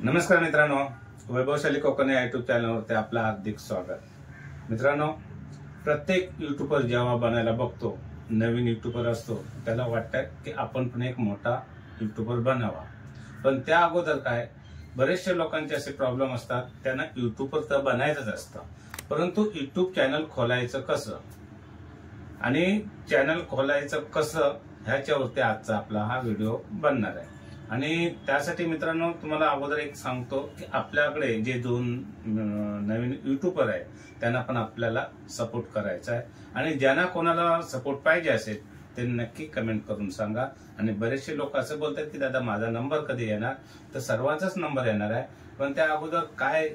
नमस्कार मित्रांनो, वैभवशाली कोकण या युट्यूब चॅनलवरती आपलं हार्दिक स्वागत. मित्रांनो, प्रत्येक युट्यूबर जेव्हा बनायला बघतो, नवीन युट्यूबर असतो, त्याला वाटतं की आपण पण एक मोठा युट्यूबर बनावा. पण त्या अगोदर काय, बरेचशे लोकांचे असे प्रॉब्लेम असतात, त्यांना युट्यूबर तर बनायचंच असतं, परंतु युट्यूब चॅनल खोलायचं कसं आणि चॅनल खोलायचं कसं ह्याच्यावरती आजचा आपला हा व्हिडिओ बनणार आहे. आणि त्यासाठी मित्रांनो, तुम्हाला अगोदर एक सांगतो की आपल्याकडे जे दोन नवीन युट्यूबर आहे त्यांना पण आपल्याला सपोर्ट करायचा आहे. आणि ज्यांना कोणाला सपोर्ट पाहिजे असेल ते नक्की कमेंट करून सांगा. आणि बरेचसे लोक असं बोलतात की दादा माझा नंबर कधी येणार, तर सर्वांचाच नंबर येणार आहे. पण त्या अगोदर काय,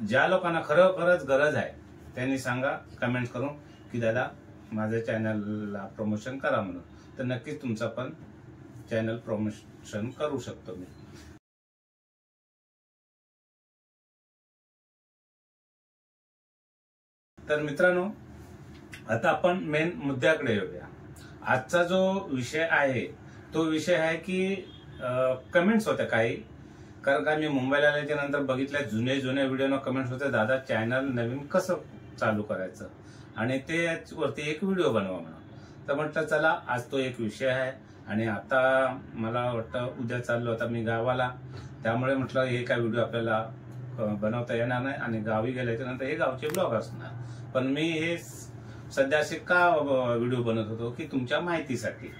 ज्या लोकांना खरोखरच गरज आहे त्यांनी सांगा कमेंट करून की दादा माझ्या चॅनलला प्रमोशन करा म्हणून, तर नक्कीच तुमचा पण चॅनल प्रमोशन करू शकतो मी. तर मित्रांनो, आता आपण मेन मुद्द्याकडे येऊया. आजचा जो विषय आहे तो विषय आहे की कमेंट्स होत्या काही, कारण का मी मुंबईला आल्याच्या नंतर बघितल्या जुने व्हिडिओ कमेंट्स होते, दादा चॅनल नवीन कसं चालू करायचं आणि ते वरती एक व्हिडिओ बनवा म्हणून. तर म्हटलं चला आज तो एक विषय आहे. आणि आता मला वाटतं उद्या चाललो होता मी गावाला, त्यामुळे म्हटलं हे काय व्हिडिओ आपल्याला बनवता येणार नाही आणि गावी गेल्याच्या नंतर हे गावचे ब्लॉग असणार. पण मी हे सध्या असे का व्हिडिओ बनवत होतो की तुमच्या माहितीसाठी,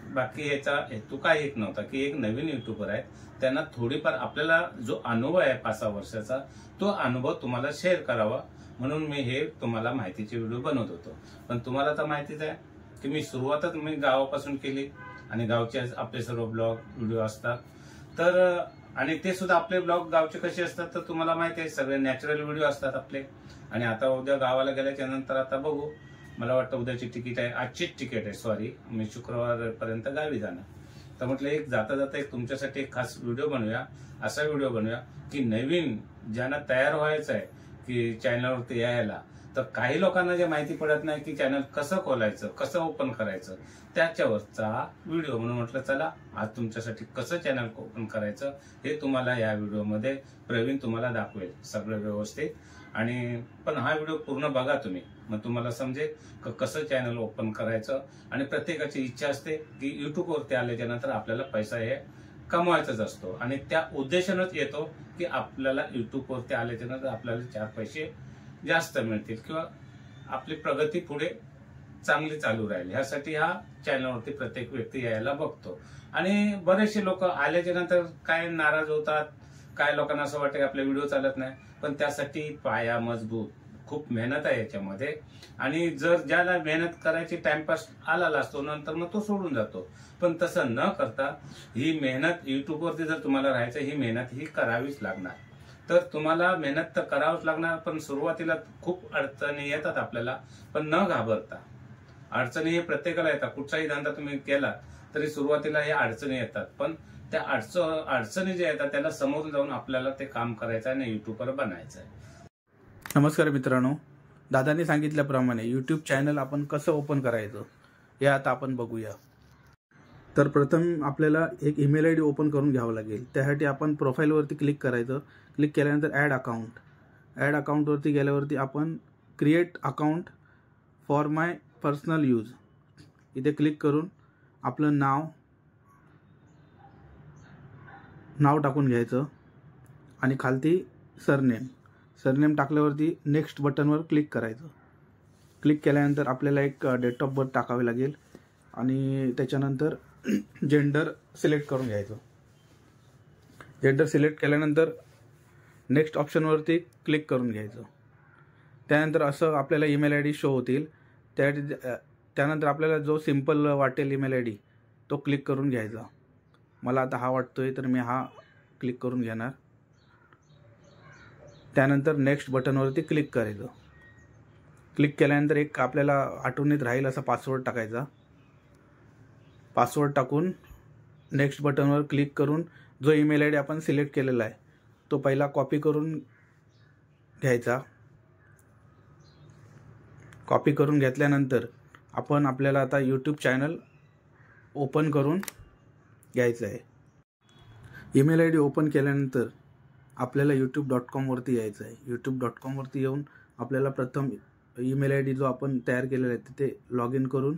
बाकी याचा हेतू काही एक नव्हता. की एक नवीन युट्यूबर आहे, त्यांना थोडीफार आपल्याला जो अनुभव आहे 5-6 वर्षाचा, तो अनुभव तुम्हाला शेअर करावा म्हणून मी हे तुम्हाला माहितीचे व्हिडिओ बनवत होतो. पण तुम्हाला तर माहितीच आहे की मी सुरुवातच गावापासून केली आणि गावचे आपले सर्व ब्लॉग व्हिडिओ असतात. तर आणि ते सुद्धा आपले ब्लॉग गावचे कसे असतात तर तुम्हाला माहिती आहे, सगळे नॅचरल व्हिडिओ असतात आपले. आणि आता उद्या गावाला गेल्याच्या नंतर आता बघू, मला वाटतं उद्याची तिकीट आहे, आजचीच तिकीट आहे सॉरी, मी शुक्रवारपर्यंत गावी जाणार. तर म्हटलं एक जाता जाता एक तुमच्यासाठी एक खास व्हिडिओ बनवूया, असा व्हिडिओ बनवूया की नवीन ज्यांना तयार व्हायचं आहे की चॅनलवरती यायला, तर काही लोकांना जे माहिती पडत नाही की चॅनल कसं खोलायचं, कसं ओपन करायचं, त्याच्यावरचा व्हिडिओ. म्हणून म्हटलं चला आज तुमच्यासाठी कसं चॅनल ओपन करायचं हे तुम्हाला या व्हिडिओमध्ये प्रवीण तुम्हाला दाखवेल सगळं व्यवस्थित. आणि पण हा व्हिडिओ पूर्ण बघा तुम्ही, मग तुम्हाला समजेल कसं चॅनल ओपन करायचं. आणि प्रत्येकाची इच्छा असते की युट्यूबवरती आल्याच्या नंतर आपल्याला पैसा हे कमवायचाच असतो आणि त्या उद्देशानंच येतो की आपल्याला युट्यूबवरती आल्याच्या नंतर आपल्याला 4 पैसे जास्त मिळतील किंवा आपली प्रगती पुढे चांगली चालू राहील, ह्यासाठी हा चॅनलवरती प्रत्येक व्यक्ती यायला बघतो. आणि बरेचसे लोक आल्याच्या नंतर काय नाराज होतात, काय लोकांना असं वाटतं की आपले व्हिडिओ चालत नाही. पण त्यासाठी पाया मजबूत, खूप मेहनत आहे याच्यामध्ये. आणि जर ज्याला मेहनत करायची टाइमपास आला असतो नंतर मग तो सोडून जातो. पण तसं न करता ही मेहनत युट्यूबवरती जर तुम्हाला राहायचं, ही मेहनत ही करावीच लागणार. तर तुम्हाला मेहनत तर करावंच लागणार, पण सुरुवातीला खूप अडचणी येतात आपल्याला. पण न घाबरता, अडचणी हे प्रत्येकाला येतात, कुठचाही धंदा तुम्ही केला तरी सुरुवातीला हे अडचणी येतात. पण त्या अडचणी ज्या येतात त्याला समोरून जाऊन आपल्याला ते काम करायचं आहे आणि युट्यूबर बनायचं आहे. नमस्कार मित्रांनो, दादांनी सांगितल्याप्रमाणे यूट्यूब चॅनल आपण कसं ओपन करायचं हे आता आपण बघूया. तर प्रथम आपल्याला एक ईमेल आय डी ओपन करून घ्यावं लागेल. त्यासाठी आपण प्रोफाईलवरती क्लिक करायचं. क्लिक केल्यानंतर ॲड अकाउंटवरती गेल्यावरती आपण create account for my personal use इथे क्लिक करून आपलं नाव टाकून घ्यायचं आणि खालती सरनेम टाकल्यावरती नेक्स्ट बटनवर क्लिक करायचं. क्लिक केल्यानंतर आपल्याला एक डेट ऑफ बर्थ टाकावे लागेल आणि त्याच्यानंतर जेंडर सिलेक्ट करून घ्यायचं. जेंडर सिलेक्ट केल्यानंतर नेक्स्ट ऑप्शनवरती क्लिक करून घ्यायचं. त्यानंतर असं आपल्याला ईमेल आय डी शो होतील. त्यानंतर आपल्याला जो सिम्पल वाटेल ईमेल आय डी तो क्लिक करून घ्यायचा. मला आता हा वाटतोय तर मी हा क्लिक करून घेणार. त्यानंतर नेक्स्ट बटनवरती क्लिक करायचं. क्लिक केल्यानंतर एक आपल्याला आठवणीत राहील असा पासवर्ड टाकायचा. पासवर्ड टाकून नेक्स्ट बटनवर क्लिक करून जो ईमेल आय डी आपण सिलेक्ट केलेला आहे तो पहिला कॉपी करून घ्यायचा. कॉपी करून घेतल्यानंतर आपल्याला आता यूट्यूब चॅनल ओपन करून घ्यायचं आहे. ईमेल आय डी ओपन केल्यानंतर आपल्याला youtube.com वरती यायचं आहे. youtube.com वरती येऊन आपल्याला प्रथम ईमेल आय डी जो आपण तयार केलेला आहे तिथे लॉग इन करून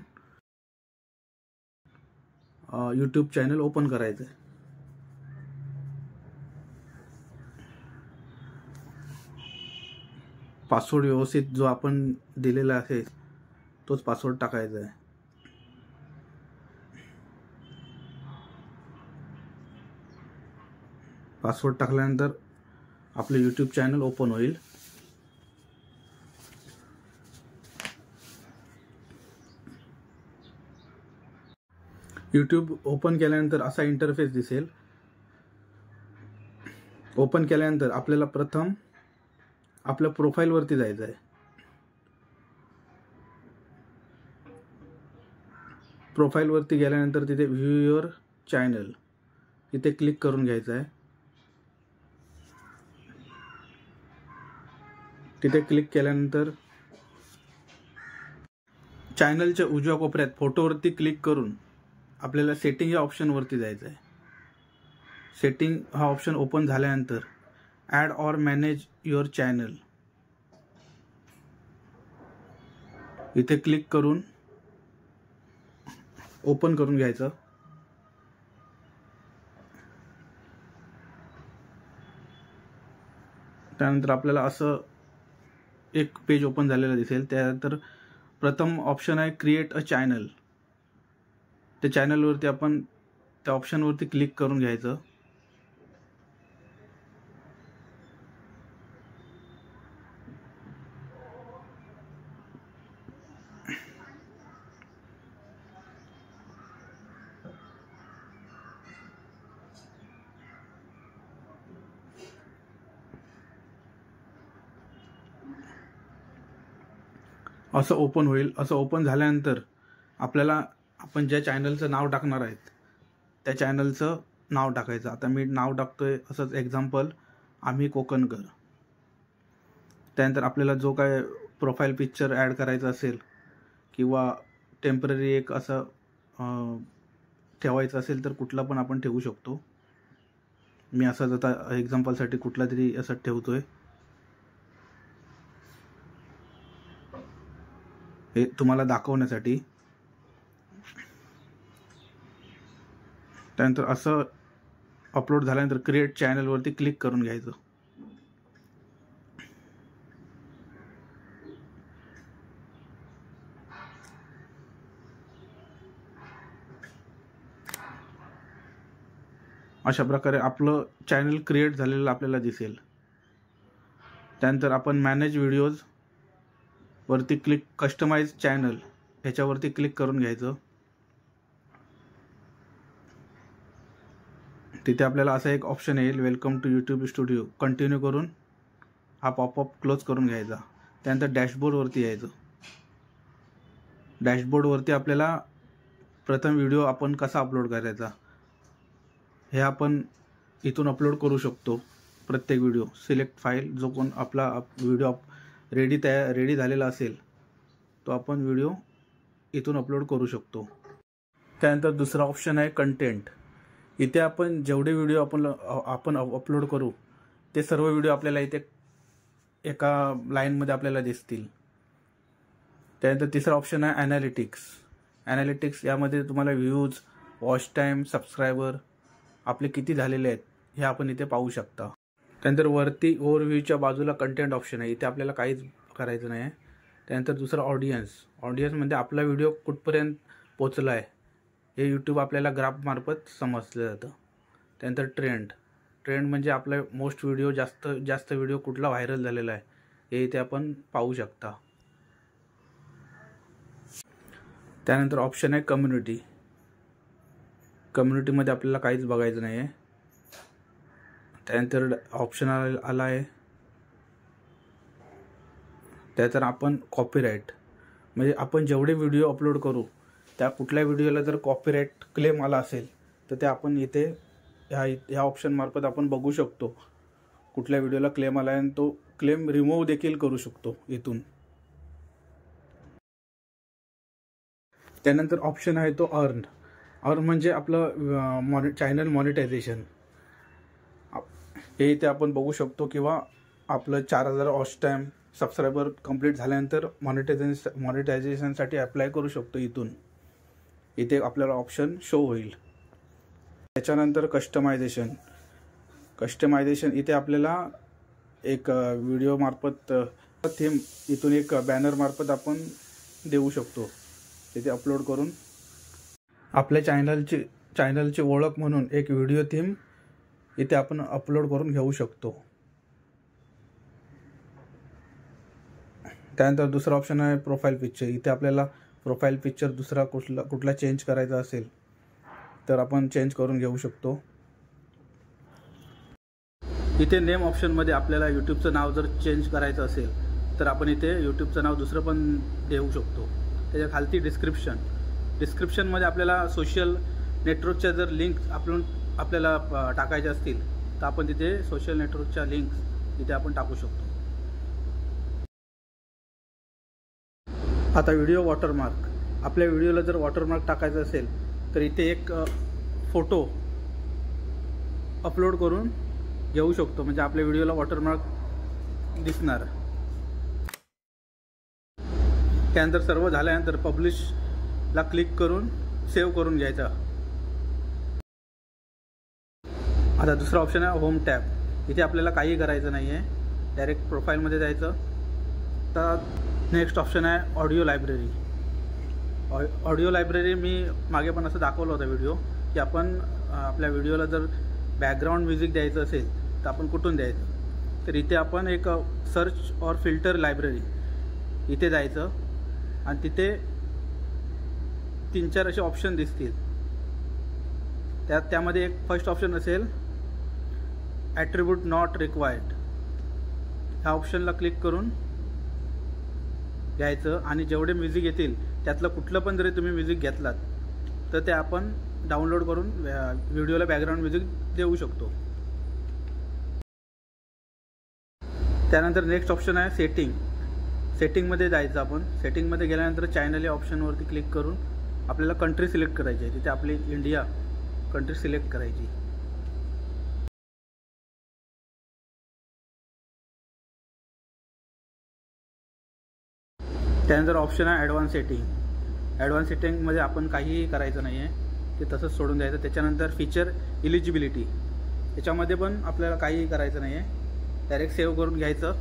यूट्यूब चॅनल ओपन करायचं आहे. पासवर्ड व्यवस्थित जो आपण दिलेला आहे तोच पासवर्ड टाकायचा आहे. पासवर्ड टाकल्यानंतर आपले यूट्यूब चॅनल ओपन होईल. यूट्यूब ओपन केल्यानंतर असा इंटरफेस दिसेल. ओपन केल्यानंतर आपल्याला प्रथम आपल्या प्रोफाईलवरती जायचं आहे. प्रोफाईलवरती गेल्यानंतर तिथे व्ह्यू युअर चॅनल इथे क्लिक करून घ्यायचं आहे. तिथे क्लिक केल्यानंतर चॅनलच्या उजव्या कोपऱ्यात फोटोवरती क्लिक करून आपल्याला सेटिंग या ऑप्शनवरती जायचं आहे. सेटिंग हा ऑप्शन ओपन झाल्यानंतर add or manage your channel इथे क्लिक करून ओपन करून घ्यायचं. त्यानंतर आपल्याला असं एक पेज ओपन झालेलं दिसेल. त्यानंतर प्रथम ऑप्शन आहे क्रिएट अ चॅनल. त्या चॅनलवरती आपण त्या ऑप्शनवरती क्लिक करून घ्यायचं. असं ओपन होईल. असं ओपन झाल्यानंतर आपल्याला आपण ज्या चॅनलचं नाव टाकणार आहेत त्या चॅनलचं नाव टाकायचं. आता मी नाव टाकतोय असंच एक्झाम्पल आम्ही कोकणकर. त्यानंतर आपल्याला जो काय प्रोफाईल पिक्चर ॲड करायचं असेल किंवा टेम्पररी एक असं ठेवायचं असेल तर कुठला पण आपण ठेवू शकतो. मी असंच आता एक्झाम्पलसाठी कुठला तरी असं ठेवतोय. हे तुम्हाला दाखवण्यासाठी. त्यानंतर असं अपलोड झाल्यानंतर क्रिएट चॅनलवरती क्लिक करून घ्यायचं. अशा प्रकारे आपलं चॅनल क्रिएट झालेलं आपल्याला दिसेल. त्यानंतर आपण मॅनेज व्हिडिओज वरती क्लिक कस्टमाइज चॅनल ह्याच्यावरती क्लिक करून घ्यायचं. तिथे आपल्याला असा एक ऑप्शन येईल welcome to YouTube studio. Continue करून हा पॉपअप क्लोज करून घ्यायचा. त्यानंतर डॅशबोर्डवरती यायचं. डॅशबोर्डवरती आपल्याला प्रथम व्हिडिओ आपण कसा अपलोड करायचा हे आपण इथून अपलोड करू शकतो. प्रत्येक व्हिडिओ सिलेक्ट फाईल जो कोण आपला व्हिडिओ रेडी झालेला असेल तो आपण व्हिडिओ इथून अपलोड करू शकतो. त्यानंतर दुसरा ऑप्शन आहे कंटेंट. इथे आपण जेवढे व्हिडिओ आपण अपलोड करू ते सर्व व्हिडिओ आपल्याला इथे एका लाईनमध्ये आपल्याला दिसतील. त्यानंतर तिसरा ऑप्शन आहे ॲनालिटिक्स. ॲनालिटिक्स यामध्ये तुम्हाला व्ह्यूज, वॉच टाईम, सबस्क्रायबर आपले किती झालेले आहेत हे आपण इथे पाहू शकता. त्यानंतर वरती ओव्हरव्ह्यूच्या बाजूला कंटेंट ऑप्शन आहे. इथे आपल्याला काहीच करायचं नाही आहे. त्यानंतर दुसरं ऑडियन्स. ऑडियन्स म्हणजे आपला व्हिडिओ कुठपर्यंत पोचला आहे हे यूट्यूब आपल्याला ग्राफमार्फत समजलं जातं. त्यानंतर ट्रेंड म्हणजे आपला मोस्ट व्हिडिओ जास्त व्हिडिओ कुठला व्हायरल झालेला आहे हे इथे आपण पाहू शकता. त्यानंतर ऑप्शन आहे कम्युनिटी. कम्युनिटीमध्ये आपल्याला काहीच बघायचं नाही आहे. त्यानंतर ऑप्शन आला आहे त्यानंतर आपण कॉपीराईट म्हणजे आपण जेवढे व्हिडिओ अपलोड करू त्या कुठल्या व्हिडिओला जर कॉपीराईट क्लेम आला असेल तर ते आपण इथे ह्या ऑप्शनमार्फत आपण बघू शकतो. कुठल्या व्हिडिओला क्लेम आला आहे आणि तो क्लेम रिमूव्ह देखील करू शकतो इथून. त्यानंतर ऑप्शन आहे तो अर्न म्हणजे आपलं चॅनल मॉनिटायझेशन. हे इथे आपण बघू शकतो, किंवा आपलं 4000 वॉच टाईम सबस्क्रायबर कंप्लीट झाल्यानंतर मॉनिटायझेशनसाठी अप्लाय करू शकतो. इथे आपल्याला ऑप्शन शो होईल. त्याच्यानंतर कस्टमायझेशन इथे आपल्याला एक व्हिडिओ मार्फत थीम इथून एक बॅनर मार्फत आपण देऊ शकतो. तिथे अपलोड करून आपल्या चॅनलची ओळख म्हणून एक व्हिडिओ थीम इथे आपण अपलोड करून घेऊ शकतो. त्यानंतर दुसरा ऑप्शन आहे प्रोफाईल पिक्चर. इथे आपल्याला प्रोफाईल पिक्चर दुसरा कुठला चेंज करायचा असेल तर आपण चेंज करून घेऊ शकतो. इथे नेम ऑप्शनमध्ये आपल्याला यूट्यूबचं नाव जर चेंज करायचं असेल तर आपण इथे यूट्यूबचं नाव दुसरं पण देऊ शकतो. त्याच्या खालती डिस्क्रिप्शनमध्ये आपल्याला सोशल नेटवर्कच्या जर लिंक आपल्याला टाकायच्या असतील तर आपण तिथे सोशल नेटवर्कच्या लिंक्स इथे आपण टाकू शकतो. आता व्हिडिओ वॉटरमार्क. आपल्या व्हिडिओला जर वॉटरमार्क टाकायचं असेल तर इथे एक फोटो अपलोड करून घेऊ शकतो, म्हणजे आपल्या व्हिडिओला वॉटरमार्क दिसणार. त्यानंतर सर्व झाल्यानंतर पब्लिशला क्लिक करून सेव्ह करून घ्यायचा. आता दुसरा ऑप्शन आहे होम टॅब. इथे आपल्याला काही करायचं नाही आहे, डायरेक्ट प्रोफाईलमध्ये जायचं. तर नेक्स्ट ऑप्शन आहे ऑडिओ लायब्ररी. ऑडिओ लायब्ररी मी मागे पण असं दाखवलं होतं व्हिडिओ, की आपण आपल्या व्हिडिओला जर बॅकग्राऊंड म्युझिक द्यायचं असेल तर आपण कुठून द्यायचं. तर इथे आपण एक सर्च और फिल्टर लायब्ररी इथे जायचं आणि तिथे 3-4 असे ऑप्शन दिसतील. त्यामध्ये एक फर्स्ट ऑप्शन असेल ॲट्रिब्यूट नॉट रिक्वायर्ड. ह्या ऑप्शनला क्लिक करून घ्यायचं आणि जेवढे म्युझिक येतील त्यातलं कुठलं पण जरी तुम्ही म्युझिक घेतलात तर ते आपण डाउनलोड करून व्हिडिओला बॅकग्राऊंड म्युझिक देऊ शकतो. त्यानंतर नेक्स्ट ऑप्शन आहे सेटिंगमध्ये जायचं. आपण सेटिंगमध्ये गेल्यानंतर चॅनल या ऑप्शनवरती क्लिक करून आपल्याला कंट्री सिलेक्ट करायची आहे. तिथे आपली इंडिया कंट्री सिलेक्ट करायची. त्यानंतर ऑप्शन आहे ॲडव्हान्स सेटिंगमध्ये आपण काहीही करायचं नाही आहे, ते तसंच सोडून द्यायचं. त्याच्यानंतर फीचर इलिजिबिलिटी, त्याच्यामध्ये पण आपल्याला काहीही करायचं नाही आहे, डायरेक्ट सेव्ह करून घ्यायचं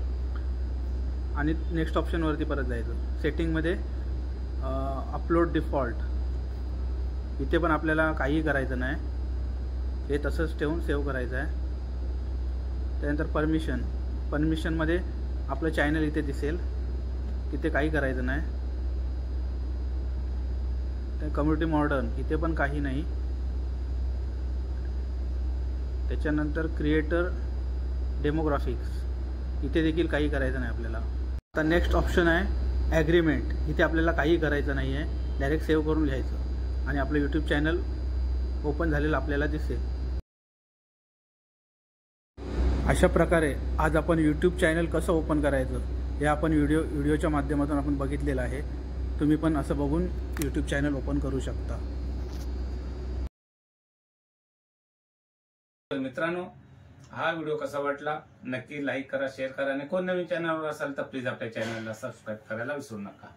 आणि नेक्स्ट ऑप्शनवरती परत जायचं. सेटिंगमध्ये अपलोड डिफॉल्ट, इथे पण आपल्याला काहीही करायचं नाही, हे तसंच ठेवून सेव्ह करायचं आहे. त्यानंतर परमिशनमध्ये आपलं चॅनल इथे दिसेल, तिथे काही करायचं नाही. कम्युनिटी मॉडर्न इथे पण काही नाही. त्याच्यानंतर क्रिएटर डेमोग्राफिक्स इथे देखील काही करायचं नाही आपल्याला. आता नेक्स्ट ऑप्शन आहे ॲग्रीमेंट. इथे आपल्याला काही करायचं नाही आहे, डायरेक्ट सेव्ह करून घ्यायचं आणि आपलं यूट्यूब चॅनल ओपन झालेलं आपल्याला दिसेल. अशा प्रकारे आज आपण यूट्यूब चॅनल कसं ओपन करायचं हे आपण व्हिडिओच्या माध्यमातून आपण बघितलेलं आहे. तुम्ही पण असं बघून यूट्यूब चॅनल ओपन करू शकता. मित्रांनो, हा व्हिडिओ कसा वाटला नक्की लाईक करा, शेअर करा आणि कोण नवीन चॅनलवर असाल तर प्लीज आपल्या चॅनलला सबस्क्राईब करायला विसरू नका.